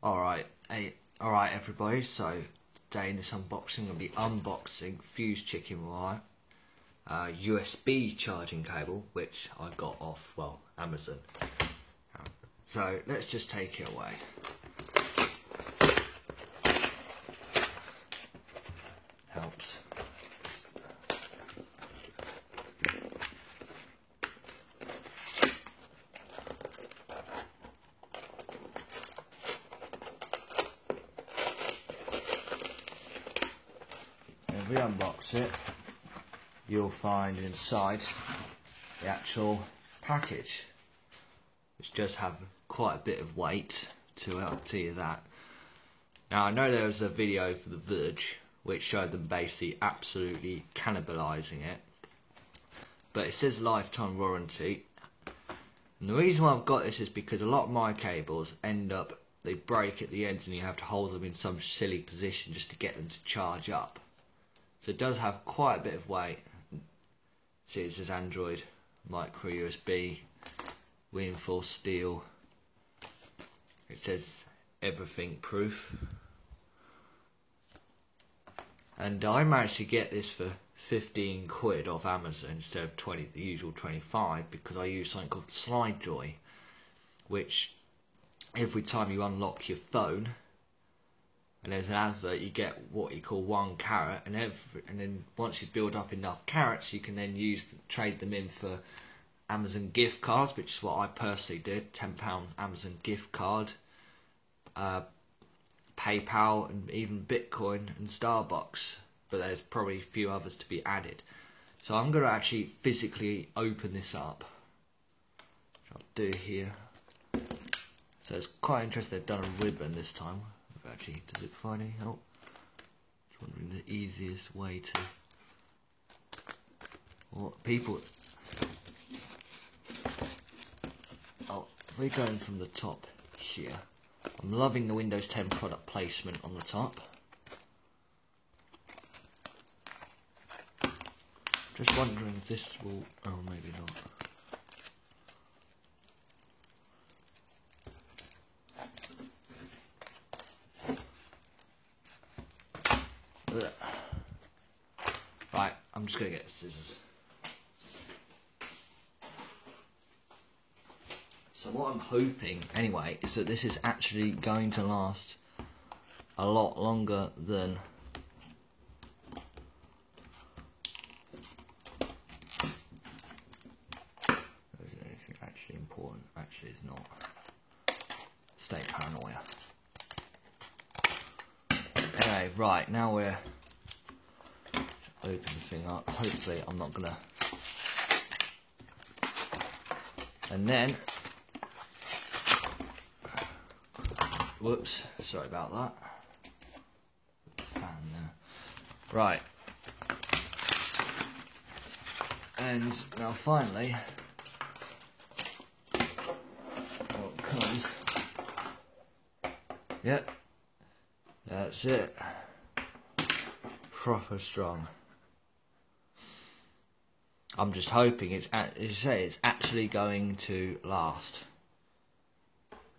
Alright, everybody, so today in this unboxing I'm going to be unboxing Fuse Chicken Wire USB charging cable, which I got off, well, Amazon. So let's just take it away. Helps. If we unbox it, you'll find inside the actual package, which does have quite a bit of weight to it, I'll tell you that. Now I know there was a video for The Verge which showed them basically absolutely cannibalising it, but it says lifetime warranty, and the reason why I've got this is because a lot of my cables they break at the ends and you have to hold them in some silly position just to get them to charge up. So it does have quite a bit of weight. See, it says Android, micro USB, reinforced steel. It says everything proof. And I managed to get this for 15 quid off Amazon instead of the usual 25, because I use something called SlideJoy, which every time you unlock your phone and there's an advert, you get what you call 1 carat, and then once you build up enough carats, you can then trade them in for Amazon gift cards, which is what I personally did. £10 Amazon gift card, PayPal, and even Bitcoin and Starbucks, but there's probably a few others to be added. So I'm going to actually physically open this up, which I'll do here. So it's quite interesting they've done a ribbon this time. Actually, does it find any help? Just wondering the easiest way to... What people... Oh, if we're going from the top here, I'm loving the Windows 10 product placement on the top. Just wondering if this will... Oh, maybe not. Right, I'm just going to get scissors. So what I'm hoping, anyway, is that this is actually going to last a lot longer than... Is there anything actually important? Actually, it's not. Stay paranoia. Anyway, right, now we're open the thing up. Hopefully I'm not gonna... And then... Whoops, sorry about that. Fan there. Right. And now finally... What comes... Yep. That's it. Proper strong. I'm just hoping it's actually going to last.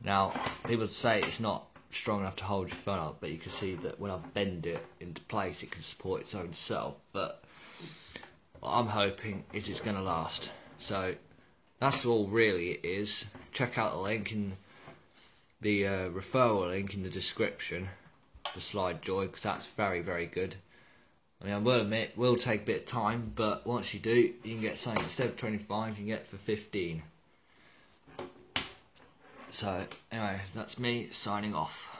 Now, people say it's not strong enough to hold your phone up, but you can see that when I bend it into place, it can support its own self. But what I'm hoping is it's going to last. So that's all really it is. Check out the link in the referral link in the description for SlideJoy, because that's very, very good. I mean, I will admit, it will take a bit of time, but once you do, you can get something instead of 25, you can get it for 15. So, anyway, that's me signing off.